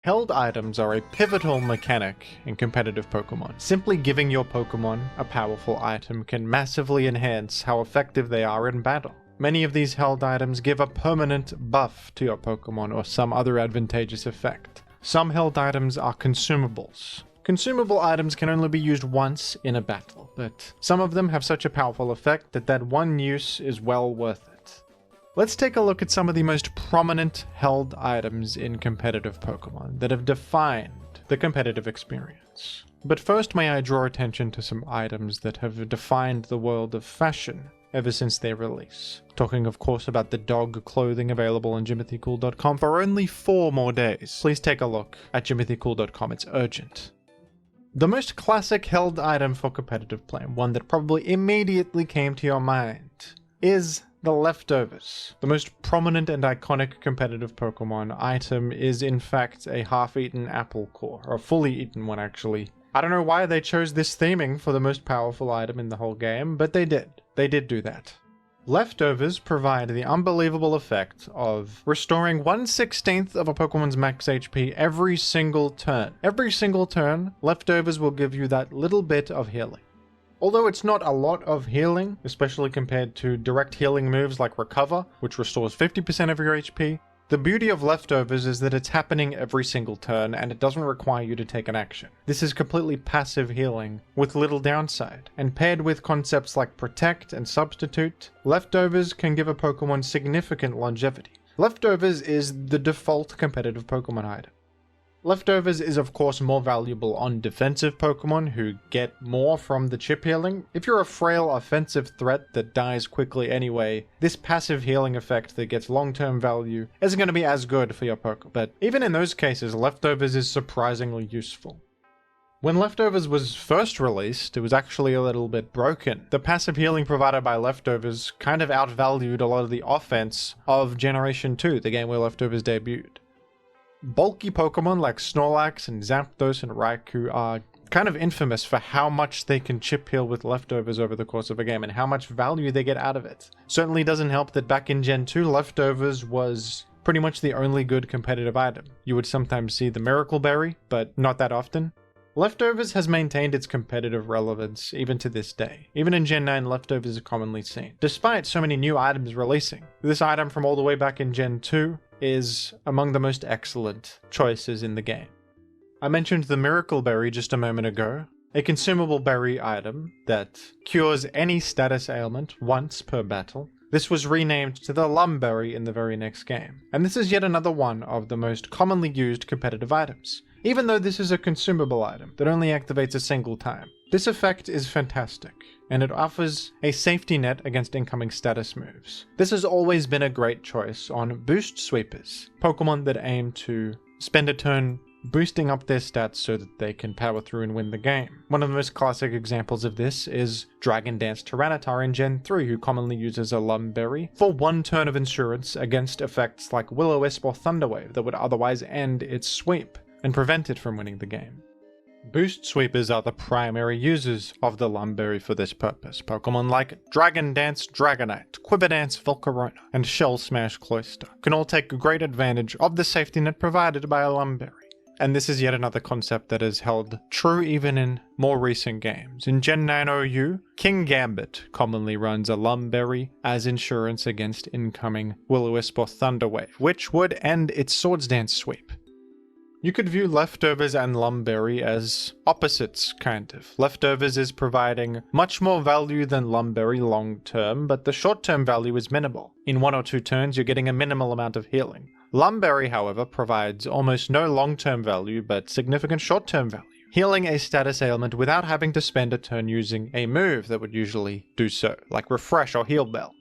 Held items are a pivotal mechanic in competitive Pokemon. Simply giving your Pokemon a powerful item can massively enhance how effective they are in battle. Many of these held items give a permanent buff to your Pokemon or some other advantageous effect. Some held items are consumables. Consumable items can only be used once in a battle, but some of them have such a powerful effect that one use is well worth it. Let's take a look at some of the most prominent held items in competitive Pokemon that have defined the competitive experience. But first, may I draw attention to some items that have defined the world of fashion ever since their release. Talking of course about the dog clothing available on JimothyCool.com for only 4 more days. Please take a look at JimothyCool.com, it's urgent. The most classic held item for competitive play, one that probably immediately came to your mind, is the leftovers. The most prominent and iconic competitive Pokemon item is in fact a half-eaten apple core, or a fully eaten one actually. I don't know why they chose this theming for the most powerful item in the whole game, but they did. They did do that. Leftovers provide the unbelievable effect of restoring 1/16 of a Pokemon's max HP every single turn. Every single turn, leftovers will give you that little bit of healing. Although it's not a lot of healing, especially compared to direct healing moves like Recover, which restores 50% of your HP, the beauty of leftovers is that it's happening every single turn and it doesn't require you to take an action. This is completely passive healing with little downside, and paired with concepts like Protect and Substitute, leftovers can give a Pokemon significant longevity. Leftovers is the default competitive Pokemon item. Leftovers is of course more valuable on defensive Pokemon who get more from the chip healing. If you're a frail offensive threat that dies quickly anyway, this passive healing effect that gets long-term value isn't going to be as good for your Pokemon. But even in those cases, Leftovers is surprisingly useful. When Leftovers was first released, it was actually a little bit broken. The passive healing provided by Leftovers kind of outvalued a lot of the offense of Generation 2, the game where Leftovers debuted. Bulky Pokemon like Snorlax and Zapdos and Raikou are kind of infamous for how much they can chip heal with leftovers over the course of a game and how much value they get out of it. Certainly doesn't help that back in Gen 2, leftovers was pretty much the only good competitive item. You would sometimes see the Miracle Berry, but not that often. Leftovers has maintained its competitive relevance even to this day. Even in Gen 9, leftovers are commonly seen, despite so many new items releasing. This item from all the way back in Gen 2 is among the most excellent choices in the game. I mentioned the Miracle Berry just a moment ago, a consumable berry item that cures any status ailment once per battle. This was renamed to the Lum Berry in the very next game, and this is yet another one of the most commonly used competitive items, even though this is a consumable item that only activates a single time. This effect is fantastic, and it offers a safety net against incoming status moves. This has always been a great choice on boost sweepers, Pokemon that aim to spend a turn boosting up their stats so that they can power through and win the game. One of the most classic examples of this is Dragon Dance Tyranitar in Gen 3, who commonly uses a Lum Berry for 1 turn of insurance against effects like Will-O-Wisp or Thunderwave that would otherwise end its sweep and prevent it from winning the game. Boost sweepers are the primary users of the Lum Berry for this purpose. Pokemon like Dragon Dance Dragonite, Quiver Dance Volcarona, and Shell Smash Cloyster can all take great advantage of the safety net provided by a Lum Berry. And this is yet another concept that has held true even in more recent games. In Gen 9 OU, King Gambit commonly runs a Lum Berry as insurance against incoming Will-O-Wisp or Thunderwave, which would end its Swords Dance sweep. You could view Leftovers and Lum Berry as opposites, kind of. Leftovers is providing much more value than Lum Berry long term, but the short term value is minimal. In 1 or 2 turns, you're getting a minimal amount of healing. Lum Berry, however, provides almost no long term value, but significant short term value, healing a status ailment without having to spend a turn using a move that would usually do so, like Refresh or Heal Bell.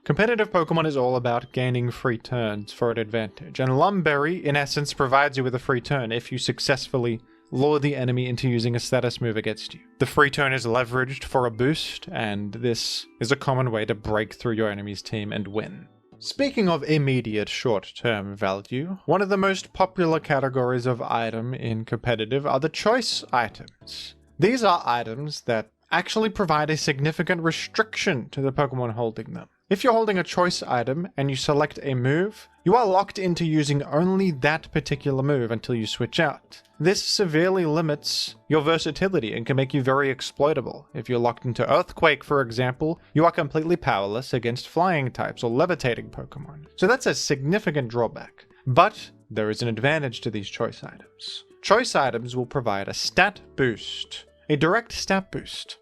Competitive Pokemon is all about gaining free turns for an advantage, and Lum Berry, in essence, provides you with a free turn if you successfully lure the enemy into using a status move against you. The free turn is leveraged for a boost, and this is a common way to break through your enemy's team and win. Speaking of immediate short-term value, one of the most popular categories of item in competitive are the choice items. These are items that actually provide a significant restriction to the Pokemon holding them. If you're holding a choice item and you select a move, you are locked into using only that particular move until you switch out. This severely limits your versatility and can make you very exploitable. If you're locked into Earthquake, for example, you are completely powerless against flying types or levitating Pokemon. So that's a significant drawback. But there is an advantage to these choice items. Choice items will provide a stat boost, a direct stat boost.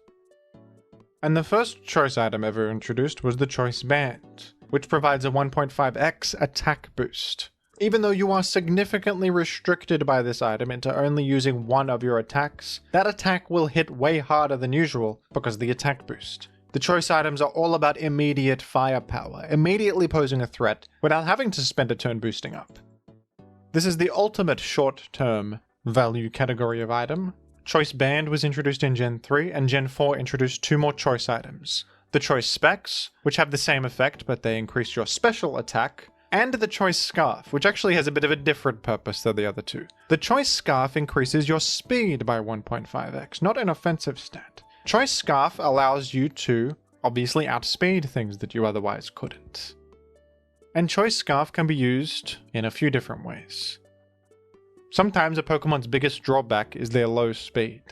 And the first choice item ever introduced was the Choice Band, which provides a 1.5x attack boost. Even though you are significantly restricted by this item into only using one of your attacks, that attack will hit way harder than usual because of the attack boost. The choice items are all about immediate firepower, immediately posing a threat without having to spend a turn boosting up. This is the ultimate short-term value category of item. Choice Band was introduced in Gen 3, and Gen 4 introduced two more choice items. The Choice Specs, which have the same effect but they increase your special attack, and the Choice Scarf, which actually has a bit of a different purpose than the other two. The Choice Scarf increases your speed by 1.5x, not an offensive stat. Choice Scarf allows you to obviously outspeed things that you otherwise couldn't. And Choice Scarf can be used in a few different ways. Sometimes a Pokemon's biggest drawback is their low speed.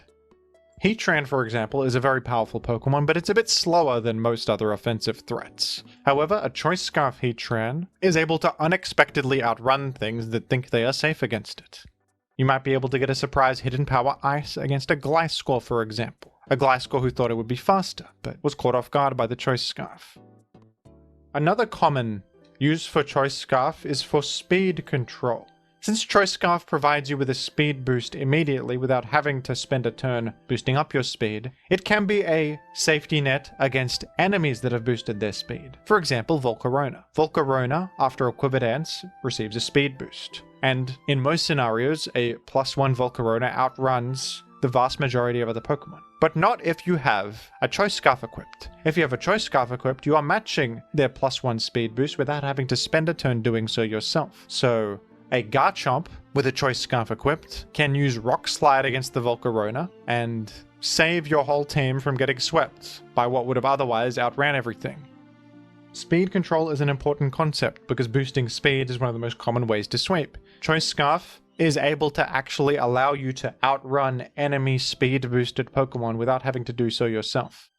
Heatran, for example, is a very powerful Pokemon, but it's a bit slower than most other offensive threats. However, a Choice Scarf Heatran is able to unexpectedly outrun things that think they are safe against it. You might be able to get a surprise Hidden Power Ice against a Gliscor, for example. A Gliscor who thought it would be faster, but was caught off guard by the Choice Scarf. Another common use for Choice Scarf is for speed control. Since Choice Scarf provides you with a speed boost immediately without having to spend a turn boosting up your speed, it can be a safety net against enemies that have boosted their speed. For example, Volcarona. Volcarona, after a Quiver Dance, receives a speed boost. And in most scenarios, a +1 Volcarona outruns the vast majority of other Pokemon. But not if you have a Choice Scarf equipped. If you have a Choice Scarf equipped, you are matching their +1 speed boost without having to spend a turn doing so yourself. So a Garchomp with a Choice Scarf equipped can use Rock Slide against the Volcarona and save your whole team from getting swept by what would have otherwise outran everything. Speed control is an important concept because boosting speed is one of the most common ways to sweep. Choice Scarf is able to actually allow you to outrun enemy speed boosted Pokemon without having to do so yourself.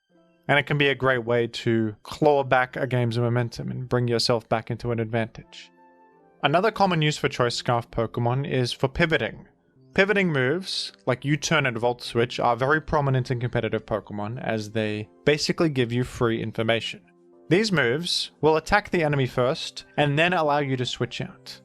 And it can be a great way to claw back a game's momentum and bring yourself back into an advantage. Another common use for Choice Scarf Pokemon is for pivoting. Pivoting moves, like U-Turn and Volt Switch, are very prominent in competitive Pokemon as they basically give you free information. These moves will attack the enemy first and then allow you to switch out.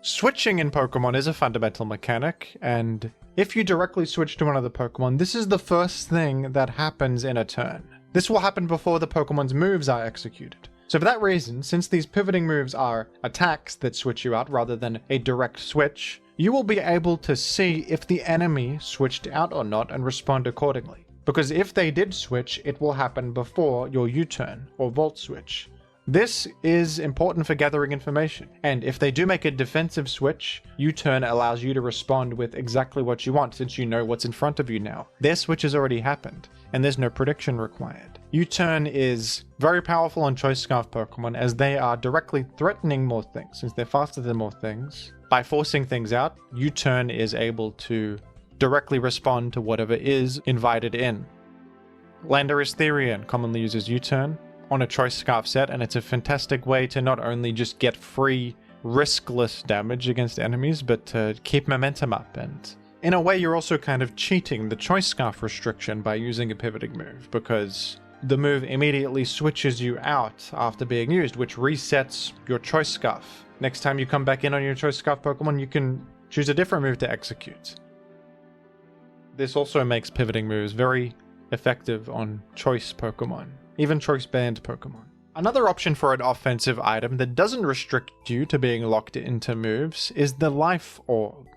Switching in Pokemon is a fundamental mechanic, and if you directly switch to another Pokemon, this is the first thing that happens in a turn. This will happen before the Pokemon's moves are executed. So for that reason, since these pivoting moves are attacks that switch you out rather than a direct switch, you will be able to see if the enemy switched out or not and respond accordingly. Because if they did switch, it will happen before your U-Turn or Volt Switch. This is important for gathering information, and if they do make a defensive switch, U-Turn allows you to respond with exactly what you want since you know what's in front of you now. Their switch has already happened, and there's no prediction required. U-Turn is very powerful on Choice Scarf Pokemon as they are directly threatening more things. Since they're faster than more things, by forcing things out, U-Turn is able to directly respond to whatever is invited in. Landorus Therian commonly uses U-Turn on a Choice Scarf set, and it's a fantastic way to not only just get free, riskless damage against enemies, but to keep momentum up. And in a way, you're also kind of cheating the Choice Scarf restriction by using a pivoting move, because the move immediately switches you out after being used, which resets your Choice Scarf. Next time you come back in on your Choice Scarf Pokemon, you can choose a different move to execute. This also makes pivoting moves very effective on Choice Pokemon, even Choice Band Pokemon. Another option for an offensive item that doesn't restrict you to being locked into moves is the Life Orb.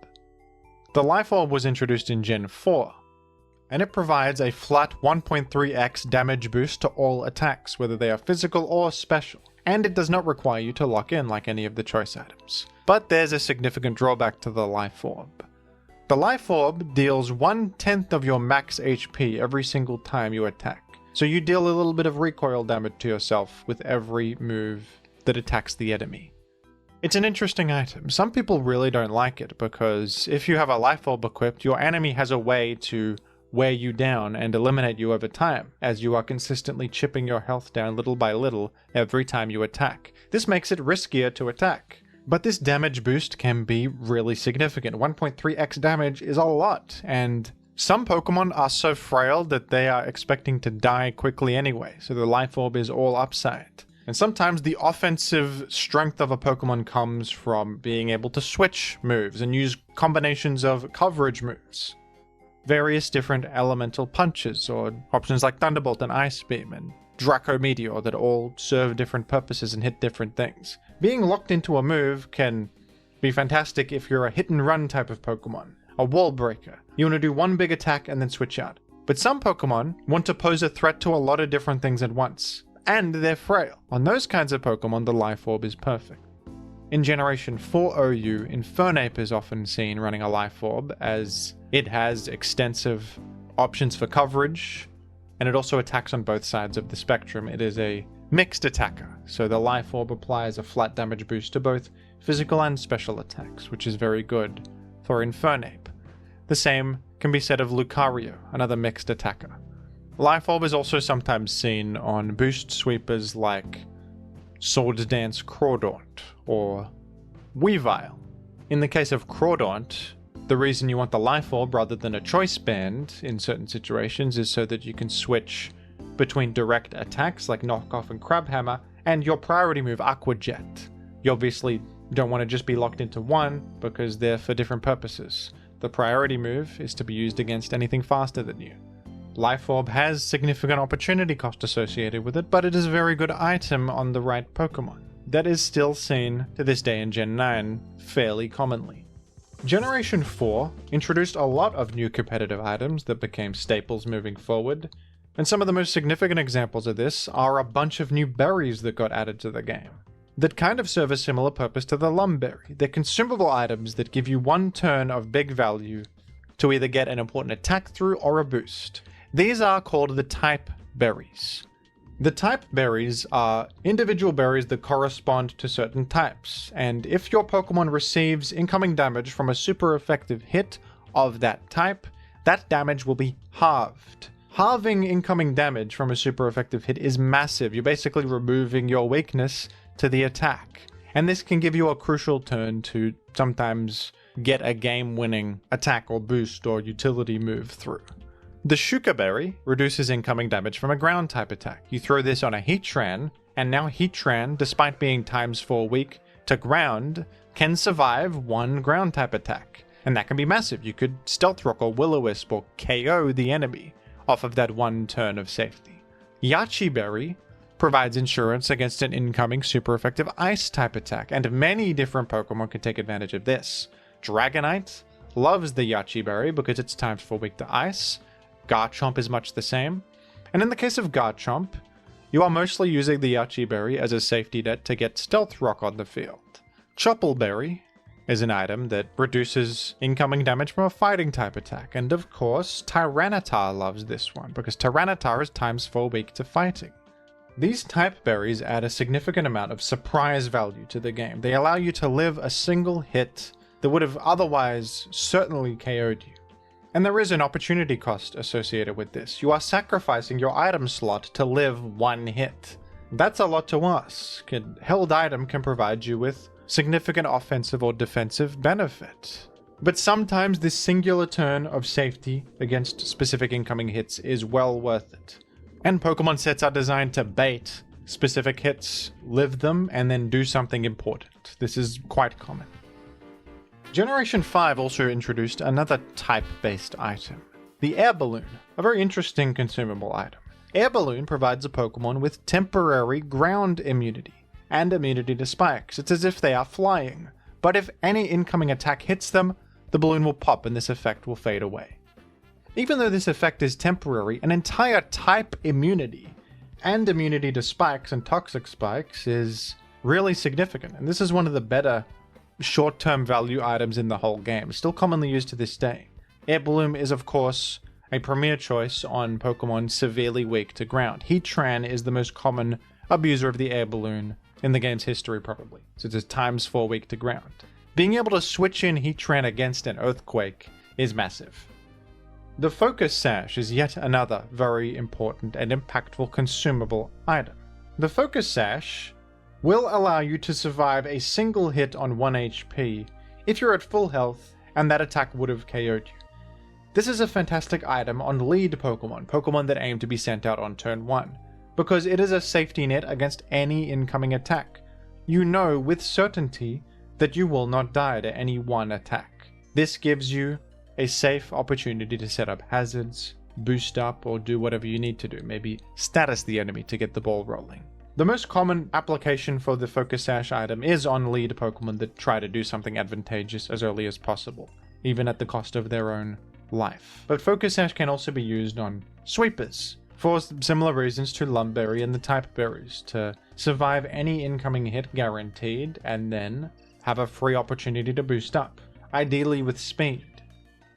The Life Orb was introduced in Gen 4, and it provides a flat 1.3x damage boost to all attacks, whether they are physical or special, and it does not require you to lock in like any of the choice items. But there's a significant drawback to the Life Orb. The Life Orb deals 1/10 of your max HP every single time you attack. So you deal a little bit of recoil damage to yourself with every move that attacks the enemy. It's an interesting item. Some people really don't like it because if you have a life orb equipped, your enemy has a way to wear you down and eliminate you over time, as you are consistently chipping your health down little by little every time you attack. This makes it riskier to attack. But this damage boost can be really significant. 1.3x damage is a lot, and some Pokemon are so frail that they are expecting to die quickly anyway, so the life orb is all upside. And sometimes the offensive strength of a Pokemon comes from being able to switch moves and use combinations of coverage moves. Various different elemental punches, or options like Thunderbolt and Ice Beam and Draco Meteor that all serve different purposes and hit different things. Being locked into a move can be fantastic if you're a hit and run type of Pokemon, a wall breaker. You want to do one big attack and then switch out. But some Pokemon want to pose a threat to a lot of different things at once, and they're frail. On those kinds of Pokemon, the Life Orb is perfect. In Generation 4 OU, Infernape is often seen running a Life Orb, as it has extensive options for coverage, and it also attacks on both sides of the spectrum. It is a mixed attacker, so the Life Orb applies a flat damage boost to both physical and special attacks, which is very good for Infernape. The same can be said of Lucario, another mixed attacker. Life Orb is also sometimes seen on boost sweepers like Sword Dance Crawdaunt or Weavile. In the case of Crawdaunt, the reason you want the Life Orb rather than a Choice Band in certain situations is so that you can switch between direct attacks like Knockoff and Crabhammer and your priority move Aqua Jet. You obviously don't want to just be locked into one because they're for different purposes. The priority move is to be used against anything faster than you. Life Orb has significant opportunity cost associated with it, but it is a very good item on the right Pokemon. That is still seen to this day in Gen 9 fairly commonly. Generation 4 introduced a lot of new competitive items that became staples moving forward, and some of the most significant examples of this are a bunch of new berries that got added to the game that kind of serve a similar purpose to the Lum Berry. They're consumable items that give you one turn of big value to either get an important attack through or a boost. These are called the type berries. The type berries are individual berries that correspond to certain types, and if your Pokemon receives incoming damage from a super effective hit of that type, that damage will be halved. Halving incoming damage from a super effective hit is massive. You're basically removing your weakness to the attack, and this can give you a crucial turn to sometimes get a game-winning attack or boost or utility move through. The Shuka Berry reduces incoming damage from a ground type attack. You throw this on a Heatran, and now Heatran, despite being ×4 weak to ground, can survive one ground type attack. And that can be massive. You could Stealth Rock or Will-O-Wisp or KO the enemy off of that one turn of safety. Yachi Berry provides insurance against an incoming super effective ice type attack, and many different Pokemon can take advantage of this. Dragonite loves the Yachi Berry because it's ×4 weak to ice. Garchomp is much the same. And in the case of Garchomp, you are mostly using the Yachi Berry as a safety net to get Stealth Rock on the field. Chople Berry is an item that reduces incoming damage from a fighting type attack, and of course Tyranitar loves this one because Tyranitar is ×4 weak to fighting. These type berries add a significant amount of surprise value to the game. They allow you to live a single hit that would have otherwise certainly KO'd you. And there is an opportunity cost associated with this. You are sacrificing your item slot to live one hit. That's a lot to ask. A held item can provide you with significant offensive or defensive benefit. But sometimes this singular turn of safety against specific incoming hits is well worth it. And Pokemon sets are designed to bait specific hits, live them, and then do something important. This is quite common. Generation 5 also introduced another type-based item, the Air Balloon, a very interesting consumable item. Air Balloon provides a Pokemon with temporary ground immunity and immunity to spikes. It's as if they are flying, but if any incoming attack hits them, the balloon will pop and this effect will fade away. Even though this effect is temporary, an entire type immunity and immunity to spikes and toxic spikes is really significant, and this is one of the better short-term value items in the whole game, still commonly used to this day. Air Balloon is of course a premier choice on Pokemon severely weak to ground. Heatran is the most common abuser of the air balloon in the game's history, probably, so it's ×4 weak to ground. Being able to switch in Heatran against an Earthquake is massive. The Focus Sash is yet another very important and impactful consumable item. The Focus Sash will allow you to survive a single hit on 1 HP if you're at full health and that attack would have KO'd you. This is a fantastic item on lead Pokemon that aim to be sent out on turn 1, because it is a safety net against any incoming attack. You know with certainty that you will not die to any one attack. This gives you a safe opportunity to set up hazards, boost up, or do whatever you need to do, maybe status the enemy to get the ball rolling. The most common application for the Focus Sash item is on lead Pokemon that try to do something advantageous as early as possible, even at the cost of their own life. But Focus Sash can also be used on sweepers, for similar reasons to Lum Berry and the type berries, to survive any incoming hit guaranteed, and then have a free opportunity to boost up, ideally with speed.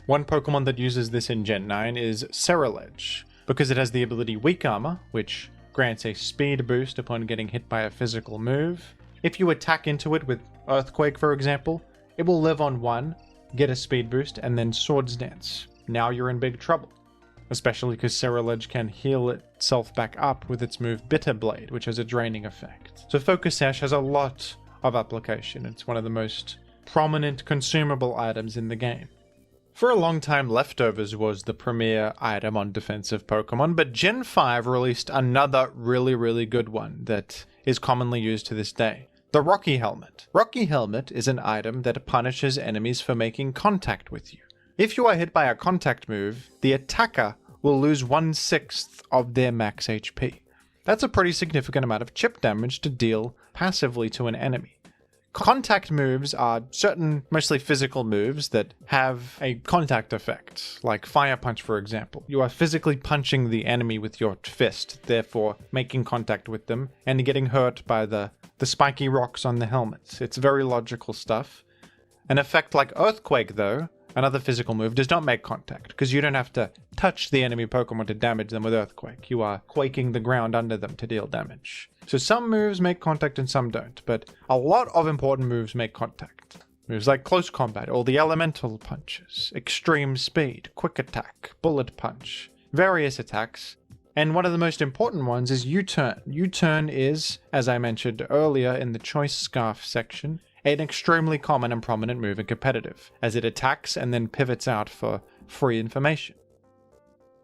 One Pokemon that uses this in Gen 9 is Ceruledge, because it has the ability Weak Armor, which grants a speed boost upon getting hit by a physical move. If you attack into it with Earthquake, for example, it will live on 1, get a speed boost, and then Swords Dance. Now you're in big trouble, especially because Ceruledge can heal itself back up with its move Bitter Blade, which has a draining effect. So Focus Sash has a lot of application. It's one of the most prominent consumable items in the game. For a long time, Leftovers was the premier item on defensive Pokemon, but Gen 5 released another really good one that is commonly used to this day. The Rocky Helmet. Rocky Helmet is an item that punishes enemies for making contact with you. If you are hit by a contact move, the attacker will lose 1/6 of their max HP. That's a pretty significant amount of chip damage to deal passively to an enemy. Contact moves are certain, mostly physical moves that have a contact effect, like Fire Punch, for example. You are physically punching the enemy with your fist, therefore making contact with them and getting hurt by the spiky rocks on the helmets. It's very logical stuff. An effect like Earthquake, though, another physical move, does not make contact, because you don't have to touch the enemy Pokemon to damage them with Earthquake. You are quaking the ground under them to deal damage. So some moves make contact and some don't, but a lot of important moves make contact. Moves like Close Combat, or the Elemental Punches, Extreme Speed, Quick Attack, Bullet Punch, various attacks. And one of the most important ones is U-Turn. U-Turn is, as I mentioned earlier in the Choice Scarf section, an extremely common and prominent move in competitive, as it attacks and then pivots out for free information.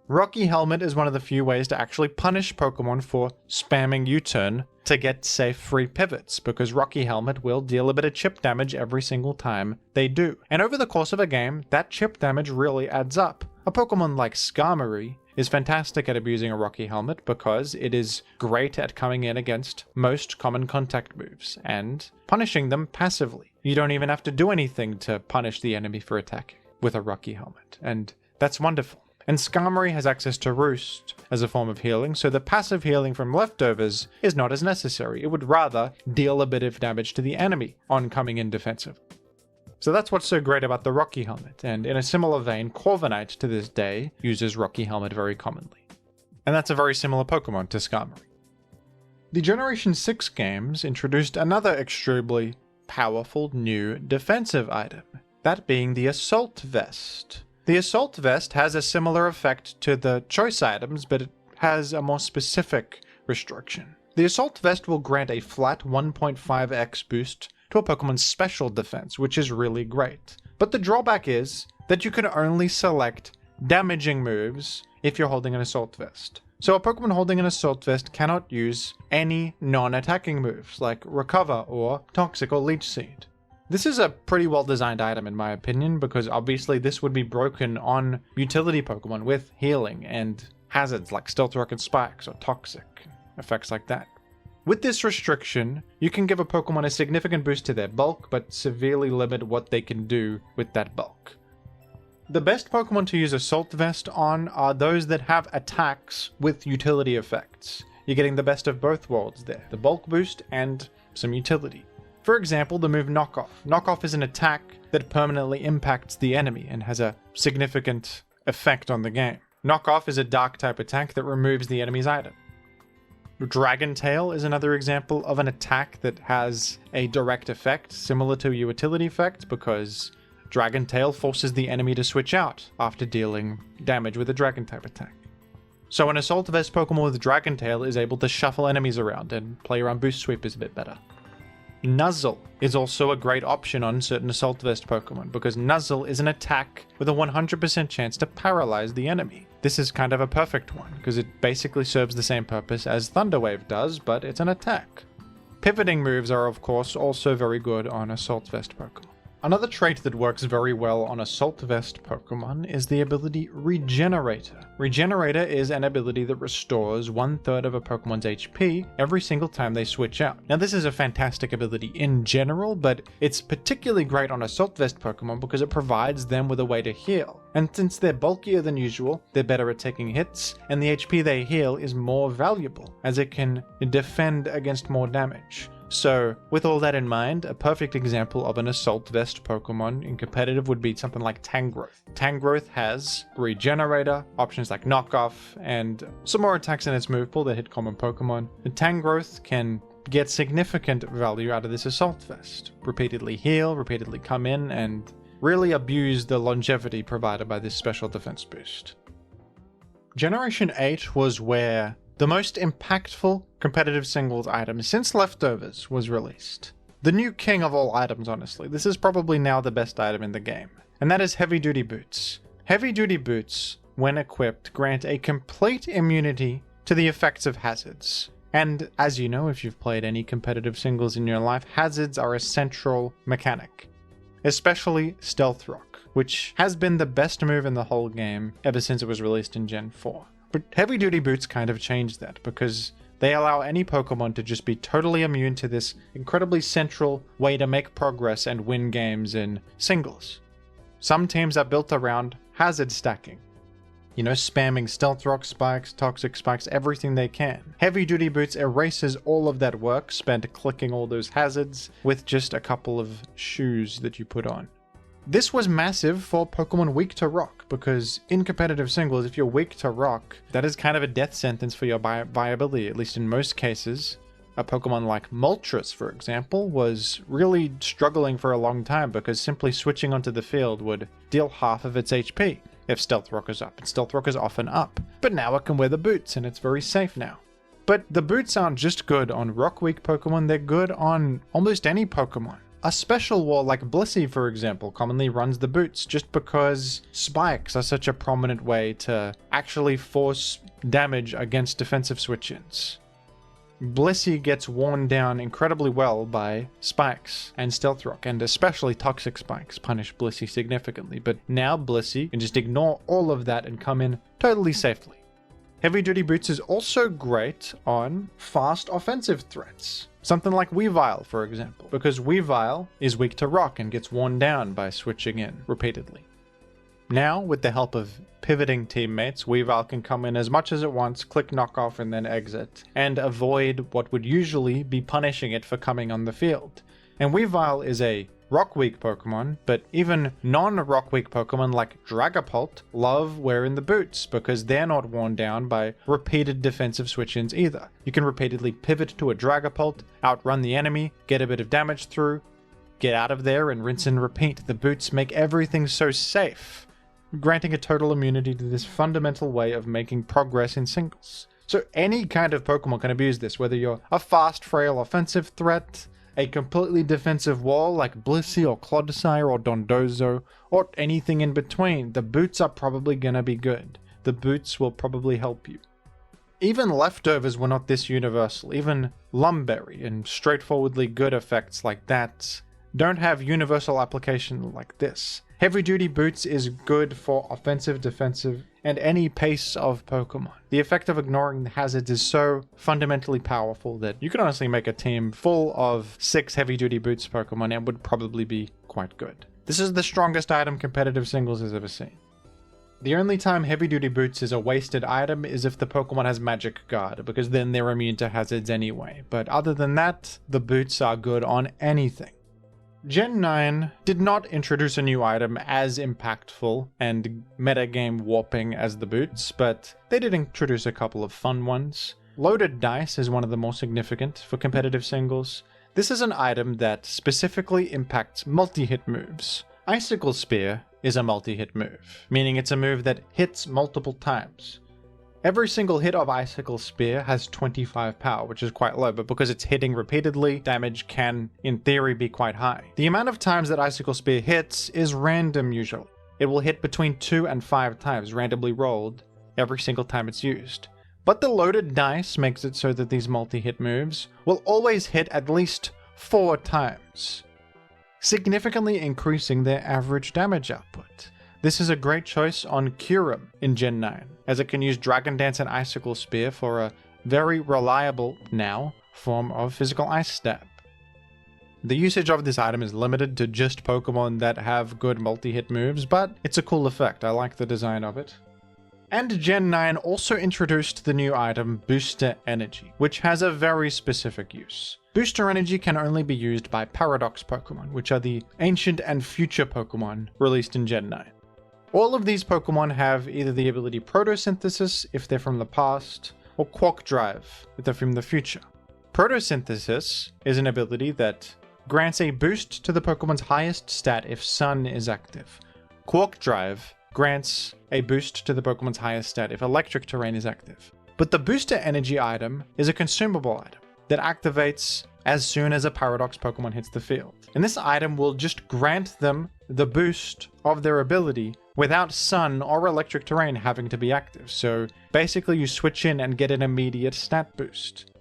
Rocky Helmet is one of the few ways to actually punish Pokemon for spamming U-Turn to get safe free pivots, because Rocky Helmet will deal a bit of chip damage every single time they do. And over the course of a game, that chip damage really adds up. A Pokemon like Skarmory is fantastic at abusing a Rocky Helmet because it is great at coming in against most common contact moves and punishing them passively. You don't even have to do anything to punish the enemy for attacking with a Rocky Helmet, and that's wonderful. And Skarmory has access to Roost as a form of healing, so the passive healing from Leftovers is not as necessary. It would rather deal a bit of damage to the enemy on coming in defensive. So that's what's so great about the Rocky Helmet, and in a similar vein, Corviknight to this day uses Rocky Helmet very commonly. And that's a very similar Pokemon to Skarmory. The Generation 6 games introduced another extremely powerful new defensive item, that being the Assault Vest. The Assault Vest has a similar effect to the choice items, but it has a more specific restriction. The Assault Vest will grant a flat 1.5x boost to a Pokemon's special defense, which is really great. But the drawback is that you can only select damaging moves if you're holding an Assault Vest. So a Pokemon holding an Assault Vest cannot use any non-attacking moves like Recover or Toxic or Leech Seed. This is a pretty well designed item in my opinion, because obviously this would be broken on utility Pokemon with healing and hazards like Stealth Rock and Spikes or Toxic, effects like that. With this restriction, you can give a Pokemon a significant boost to their bulk, but severely limit what they can do with that bulk. The best Pokemon to use Assault Vest on are those that have attacks with utility effects. You're getting the best of both worlds there, the bulk boost and some utility. For example, the move Knockoff. Knockoff is an attack that permanently impacts the enemy and has a significant effect on the game. Knock Off is a dark type attack that removes the enemy's item. Dragon Tail is another example of an attack that has a direct effect, similar to a utility effect, because Dragon Tail forces the enemy to switch out after dealing damage with a Dragon type attack. So an Assault Vest Pokemon with Dragon Tail is able to shuffle enemies around and play around Boost Sweepers a bit better. Nuzzle is also a great option on certain Assault Vest Pokemon, because Nuzzle is an attack with a 100% chance to paralyze the enemy. This is kind of a perfect one, because it basically serves the same purpose as Thunder Wave does, but it's an attack. Pivoting moves are of course also very good on Assault Vest Pokemon. Another trait that works very well on Assault Vest Pokemon is the ability Regenerator. Regenerator is an ability that restores 1/3 of a Pokemon's HP every single time they switch out. Now this is a fantastic ability in general, but it's particularly great on Assault Vest Pokemon because it provides them with a way to heal. And since they're bulkier than usual, they're better at taking hits, and the HP they heal is more valuable, as it can defend against more damage. So, with all that in mind, a perfect example of an Assault Vest Pokemon in competitive would be something like Tangrowth. Tangrowth has Regenerator, options like Knock Off, and some more attacks in its move pool that hit common Pokemon. And Tangrowth can get significant value out of this Assault Vest. Repeatedly heal, repeatedly come in, and really abuse the longevity provided by this special defense boost. Generation 8 was where the most impactful competitive singles item since Leftovers was released. The new king of all items, honestly. This is probably now the best item in the game, and that is Heavy Duty Boots. Heavy Duty Boots, when equipped, grant a complete immunity to the effects of hazards. And as you know, if you've played any competitive singles in your life, hazards are a central mechanic, especially Stealth Rock, which has been the best move in the whole game ever since it was released in Gen 4. But Heavy Duty Boots kind of changed that, because they allow any Pokemon to just be totally immune to this incredibly central way to make progress and win games in singles. Some teams are built around hazard stacking. You know, spamming Stealth Rock spikes, Toxic spikes, everything they can. Heavy Duty Boots erases all of that work spent clicking all those hazards with just a couple of shoes that you put on. This was massive for Pokemon weak to rock, because in competitive singles, if you're weak to rock, that is kind of a death sentence for your viability, at least in most cases. A Pokemon like Moltres, for example, was really struggling for a long time because simply switching onto the field would deal half of its HP if Stealth Rock is up, and Stealth Rock is often up. But now it can wear the boots, and it's very safe now. But the boots aren't just good on rock-weak Pokemon, they're good on almost any Pokemon. A special wall like Blissey, for example, commonly runs the boots just because spikes are such a prominent way to actually force damage against defensive switch-ins. Blissey gets worn down incredibly well by spikes and Stealth Rock, and especially Toxic spikes punish Blissey significantly, but now Blissey can just ignore all of that and come in totally safely. Heavy Duty Boots is also great on fast offensive threats. Something like Weavile, for example, because Weavile is weak to rock and gets worn down by switching in repeatedly. Now, with the help of pivoting teammates, Weavile can come in as much as it wants, click Knock Off and then exit, and avoid what would usually be punishing it for coming on the field. And Weavile is a rock-weak Pokemon, but even non-rock-weak Pokemon like Dragapult love wearing the boots because they're not worn down by repeated defensive switch-ins either. You can repeatedly pivot to a Dragapult, outrun the enemy, get a bit of damage through, get out of there and rinse and repeat. The boots make everything so safe, granting a total immunity to this fundamental way of making progress in singles. So any kind of Pokemon can abuse this, whether you're a fast, frail offensive threat, a completely defensive wall like Blissey or Clodsire or Dondozo, or anything in between. The boots are probably gonna be good. The boots will probably help you. Even Leftovers were not this universal. Even Lum Berry and straightforwardly good effects like that don't have universal application like this. Heavy Duty Boots is good for offensive, defensive, and any pace of Pokemon. The effect of ignoring the hazards is so fundamentally powerful that you could honestly make a team full of 6 Heavy Duty Boots Pokemon and it would probably be quite good. This is the strongest item competitive singles has ever seen. The only time Heavy Duty Boots is a wasted item is if the Pokemon has Magic Guard, because then they're immune to hazards anyway. But other than that, the boots are good on anything. Gen 9 did not introduce a new item as impactful and metagame warping as the boots, but they did introduce a couple of fun ones. Loaded Dice is one of the more significant for competitive singles. This is an item that specifically impacts multi-hit moves. Icicle Spear is a multi-hit move, meaning it's a move that hits multiple times. Every single hit of Icicle Spear has 25 power, which is quite low, but because it's hitting repeatedly, damage can, in theory, be quite high. The amount of times that Icicle Spear hits is random usually. It will hit between 2 and 5 times, randomly rolled, every single time it's used. But the Loaded Dice makes it so that these multi-hit moves will always hit at least 4 times, significantly increasing their average damage output. This is a great choice on Kyurem in Gen 9, as it can use Dragon Dance and Icicle Spear for a very reliable, now, form of physical ice stab. The usage of this item is limited to just Pokemon that have good multi-hit moves, but it's a cool effect. I like the design of it. And Gen 9 also introduced the new item Booster Energy, which has a very specific use. Booster Energy can only be used by Paradox Pokemon, which are the ancient and future Pokemon released in Gen 9. All of these Pokemon have either the ability Photosynthesis if they're from the past, or Quark Drive if they're from the future. Photosynthesis is an ability that grants a boost to the Pokemon's highest stat if Sun is active. Quark Drive grants a boost to the Pokemon's highest stat if Electric Terrain is active. But the Booster Energy item is a consumable item that activates as soon as a Paradox Pokemon hits the field. And this item will just grant them the boost of their ability without Sun or Electric Terrain having to be active. So basically you switch in and get an immediate stat boost.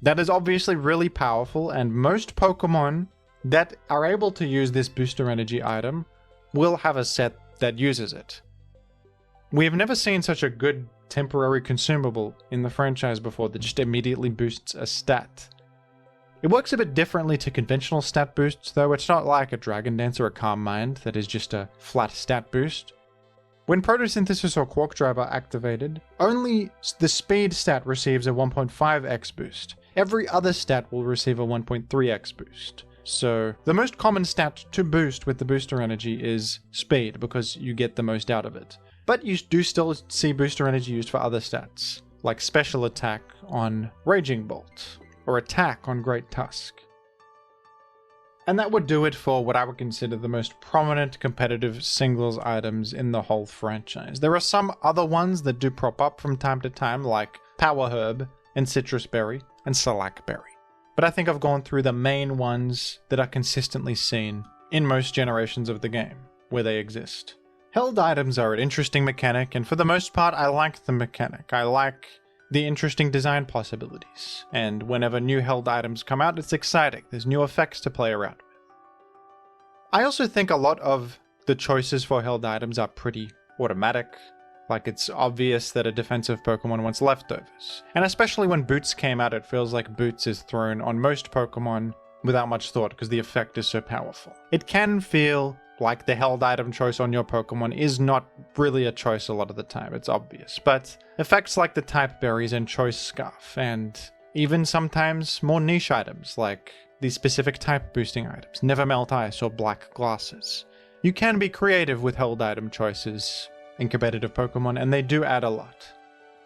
That is obviously really powerful, and most Pokemon that are able to use this Booster Energy item will have a set that uses it. We have never seen such a good temporary consumable in the franchise before that just immediately boosts a stat. It works a bit differently to conventional stat boosts though. It's not like a Dragon Dance or a Calm Mind that is just a flat stat boost. When Photosynthesis or Quark Drive are activated, only the speed stat receives a 1.5x boost. Every other stat will receive a 1.3x boost. So the most common stat to boost with the Booster Energy is speed, because you get the most out of it. But you do still see Booster Energy used for other stats, like Special Attack on Raging Bolt, or Attack on Great Tusk. And that would do it for what I would consider the most prominent competitive singles items in the whole franchise. There are some other ones that do prop up from time to time, like Power Herb and Citrus Berry and Slack Berry. But I think I've gone through the main ones that are consistently seen in most generations of the game, where they exist. Held items are an interesting mechanic, and for the most part I like the mechanic. I like the interesting design possibilities, and whenever new held items come out, it's exciting. There's new effects to play around with. I also think a lot of the choices for held items are pretty automatic. Like, it's obvious that a defensive Pokemon wants leftovers. And especially when Boots came out, it feels like Boots is thrown on most Pokemon without much thought because the effect is so powerful. It can feel like the held item choice on your Pokemon is not really a choice a lot of the time, it's obvious. But effects like the Type Berries and Choice Scarf, and even sometimes more niche items like the specific type boosting items, Never Melt Ice or Black Glasses. You can be creative with held item choices in competitive Pokemon, and they do add a lot.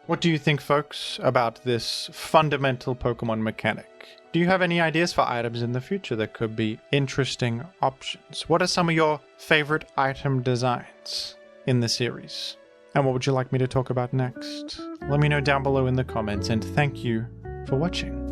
What do you think, folks, about this fundamental Pokemon mechanic? Do you have any ideas for items in the future that could be interesting options? What are some of your favorite item designs in the series? And what would you like me to talk about next? Let me know down below in the comments, and thank you for watching.